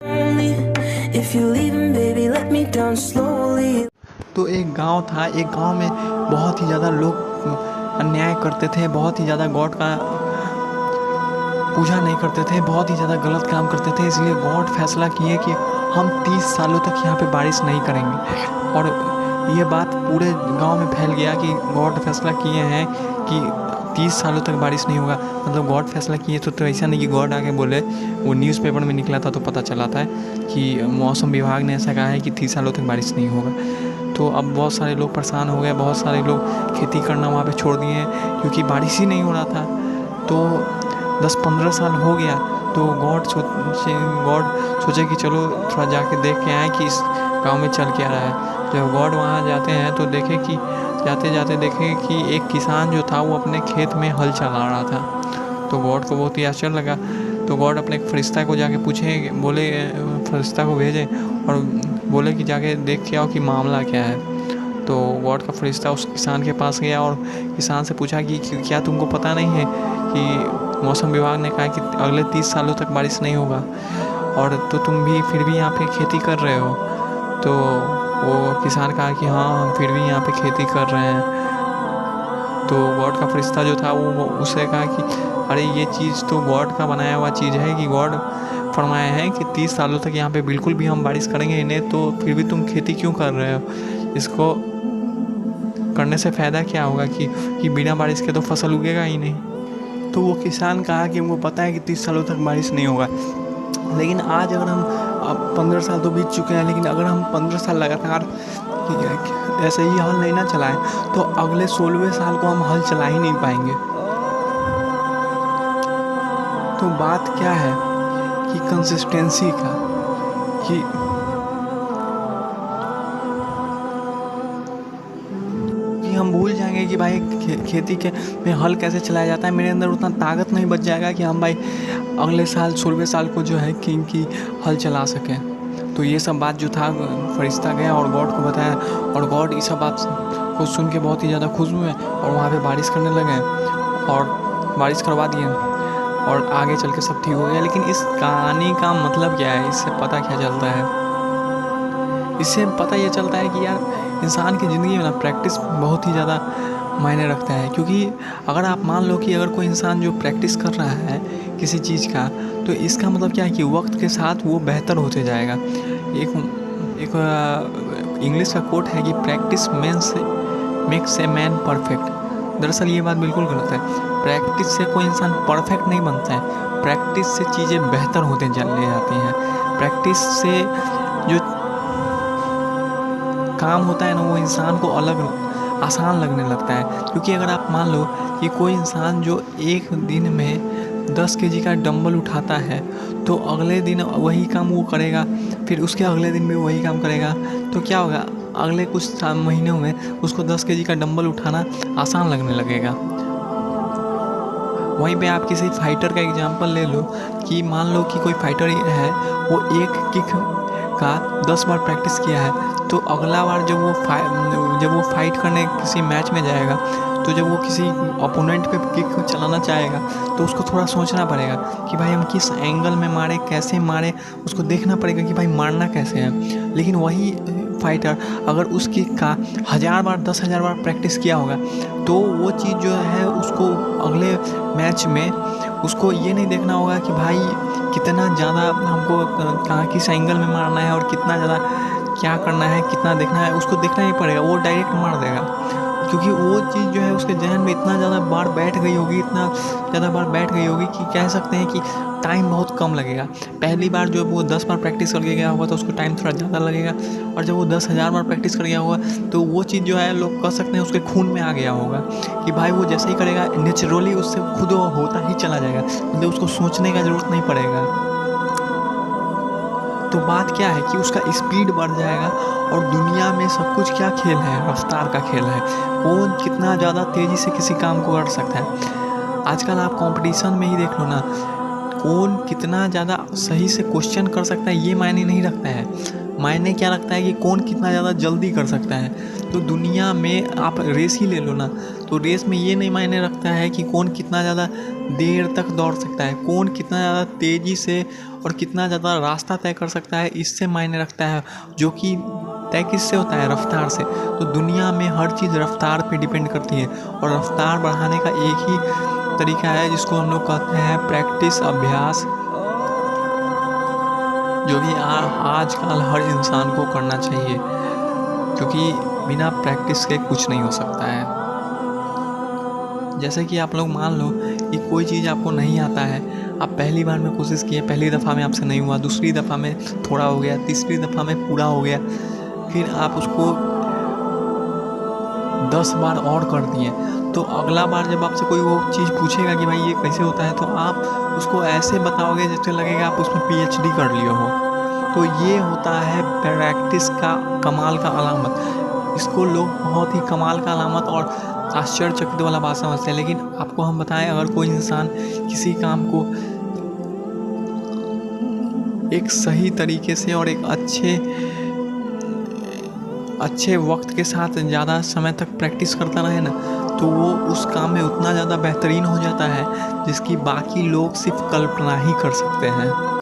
If you're leaving, baby, let me down slowly. तो एक गांव था, एक गांव में बहुत ही ज़्यादा लोग अन्याय करते थे, बहुत ही ज़्यादा गॉड का पूजा नहीं करते थे, बहुत ही ज़्यादा गलत काम करते थे। इसलिए गॉड फैसला किए कि हम 30 सालों तक यहाँ पे बारिश नहीं करेंगे। और ये बात पूरे गांव में फैल गया कि गॉड फैसला किए हैं कि 30 सालों तक बारिश नहीं होगा। मतलब गॉड फैसला किए तो ऐसा नहीं कि गॉड आके बोले, वो न्यूज़पेपर में निकला था तो पता चला था कि मौसम विभाग ने ऐसा कहा है कि 30 सालों तक बारिश नहीं होगा। तो अब बहुत सारे लोग परेशान हो गए, बहुत सारे लोग खेती करना वहाँ पे छोड़ दिए हैं क्योंकि बारिश ही नहीं हो रहा था। तो 10-15 साल हो गया तो गॉड सोचे कि चलो थोड़ा जाके देख के आए कि इस गांव में चल क्या रहा है। जब गॉड वहाँ जाते हैं तो देखे कि जाते जाते देखे कि एक किसान जो था वो अपने खेत में हल चला रहा था। तो गॉड को बहुत ही आश्चर्य लगा। तो गॉड अपने फरिश्ता को जाके पूछे, बोले फरिश्ता को भेजे और बोले कि जाके देख के आओ कि मामला क्या है। तो गॉड का फरिश्ता उस किसान के पास गया और किसान से पूछा कि क्या तुमको पता नहीं है कि मौसम विभाग ने कहा कि अगले 30 सालों तक बारिश नहीं होगा, और तो तुम भी फिर भी यहाँ पे खेती कर रहे हो। तो वो किसान कहा कि हाँ, हम फिर भी यहाँ पे खेती कर रहे हैं। तो गॉड का फरिश्ता जो था वो उससे कहा कि अरे ये चीज़ तो गॉड का बनाया हुआ चीज़ है कि गॉड फरमाया है कि 30 सालों तक यहाँ पे बिल्कुल भी हम बारिश करेंगे नहीं, तो फिर भी तुम खेती क्यों कर रहे हो? इसको करने से फ़ायदा क्या होगा कि बिना बारिश के तो फसल उगेगा ही नहीं। तो वो किसान कहा कि हमको पता है कि 30 सालों तक बारिश नहीं होगा, लेकिन आज अगर हम, अब 15 साल तो बीत चुके हैं, लेकिन अगर हम 15 साल लगातार ऐसे ही हल नहीं ना चलाएं तो अगले 16वें साल को हम हल चला ही नहीं पाएंगे। तो बात क्या है कि कंसिस्टेंसी का, कि हम भूल जाएंगे कि भाई खेती के में हल कैसे चलाया जाता है। मेरे अंदर उतना ताकत नहीं बच जाएगा कि हम भाई अगले साल 16वें साल को जो है कि हल चला सकें। तो ये सब बात जो था फरिश्ता गया और गॉड को बताया, और गॉड इस सब बात को सुन के बहुत ही ज़्यादा खुश हुए और वहाँ पे बारिश करने लगे और बारिश करवा दिए और आगे चल के सब ठीक हो गया। लेकिन इस कहानी का मतलब क्या है, इससे पता क्या चलता है? इससे पता ये चलता है कि यार इंसान की ज़िंदगी में ना प्रैक्टिस बहुत ही ज़्यादा मायने रखता है। क्योंकि अगर आप मान लो कि अगर कोई इंसान जो प्रैक्टिस कर रहा है किसी चीज़ का, तो इसका मतलब क्या है कि वक्त के साथ वो बेहतर होते जाएगा। एक इंग्लिश का कोट है कि practice makes a man perfect. दरअसल ये बात बिल्कुल गलत है। प्रैक्टिस से कोई इंसान परफेक्ट नहीं बनता है, प्रैक्टिस से चीज़ें बेहतर होते चली जाती हैं। प्रैक्टिस से जो काम होता है ना वो इंसान को अलग आसान लगने लगता है। क्योंकि अगर आप मान लो कि कोई इंसान जो एक दिन में 10 केजी का डंबल उठाता है, तो अगले दिन वही काम वो करेगा, फिर उसके अगले दिन भी वही काम करेगा, तो क्या होगा, अगले कुछ महीनों में उसको 10 केजी का डंबल उठाना आसान लगने लगेगा। वहीं पे आप किसी फाइटर का एग्जांपल ले लो कि मान लो कि कोई फाइटर है, वो एक किक का 10 बार प्रैक्टिस किया है, तो अगला बार जब वो फाइट करने किसी मैच में जाएगा, तो जब वो किसी अपोनेंट पे किक चलाना चाहेगा तो उसको थोड़ा सोचना पड़ेगा कि भाई हम किस एंगल में मारे, कैसे मारे, उसको देखना पड़ेगा कि भाई मारना कैसे है। लेकिन वही फाइटर अगर उस किक का 1000 बार 10,000 बार प्रैक्टिस किया होगा, तो वो चीज़ जो है उसको अगले मैच में उसको ये नहीं देखना होगा कि भाई कितना ज़्यादा हमको कहाँ किस एंगल में मारना है और कितना ज़्यादा क्या करना है, कितना देखना है, उसको देखना ही पड़ेगा। वो डायरेक्ट मार देगा, क्योंकि वो चीज़ जो है उसके जहन में इतना ज़्यादा बार बैठ गई होगी, इतना ज़्यादा बार बैठ गई होगी कि कह सकते हैं कि टाइम बहुत कम लगेगा। पहली बार जब वो 10 बार प्रैक्टिस करके गया होगा तो उसको टाइम थोड़ा ज़्यादा लगेगा, और जब वो 10,000 बार प्रैक्टिस कर गया होगा तो वो चीज़ जो है लोग कह सकते हैं उसके खून में आ गया होगा कि भाई वो जैसे ही करेगा नेचुरली उससे खुद होता ही चला जाएगा, मतलब उसको सोचने का ज़रूरत नहीं पड़ेगा। तो बात क्या है कि उसका स्पीड बढ़ जाएगा। और दुनिया में सब कुछ क्या खेल है, रफ्तार का खेल है। कौन कितना ज़्यादा तेज़ी से किसी काम को कर सकता है। आजकल आप कंपटीशन में ही देख लो ना, कौन कितना ज़्यादा सही से क्वेश्चन कर सकता है ये मायने नहीं रखता है। मायने क्या रखता है कि कौन कितना ज़्यादा जल्दी कर सकता है। तो दुनिया में आप रेस ही ले लो ना, तो रेस में ये नहीं मायने रखता है कि कौन कितना ज़्यादा देर तक दौड़ सकता है, कौन कितना ज़्यादा तेज़ी से और कितना ज़्यादा रास्ता तय कर सकता है इससे मायने रखता है, जो कि तय किससे होता है? रफ्तार से। तो दुनिया में हर चीज़ रफ्तार पे डिपेंड करती है और रफ्तार बढ़ाने का एक ही तरीका है जिसको हम लोग कहते हैं प्रैक्टिस, अभ्यास, जो कि आजकल हर इंसान को करना चाहिए, क्योंकि बिना प्रैक्टिस के कुछ नहीं हो सकता है। जैसे कि आप लोग मान लो कि कोई चीज़ आपको नहीं आता है, आप पहली बार में कोशिश किए, पहली दफ़ा में आपसे नहीं हुआ, दूसरी दफ़ा में थोड़ा हो गया, तीसरी दफ़ा में पूरा हो गया, फिर आप उसको 10 बार और कर दिए, तो अगला बार जब आपसे कोई वो चीज़ पूछेगा कि भाई ये कैसे होता है, तो आप उसको ऐसे बताओगे जैसे लगेगा आप उसमें PhD कर लिए हो। तो ये होता है प्रैक्टिस का कमाल का अलामत। इसको लोग बहुत ही कमाल का अलामत और आश्चर्यचकित वाला बात समझते हैं। लेकिन आपको हम बताएं, अगर कोई इंसान किसी काम को एक सही तरीके से और एक अच्छे वक्त के साथ ज़्यादा समय तक प्रैक्टिस करता रहे ना, तो वो उस काम में उतना ज़्यादा बेहतरीन हो जाता है जिसकी बाकी लोग सिर्फ कल्पना ही कर सकते हैं।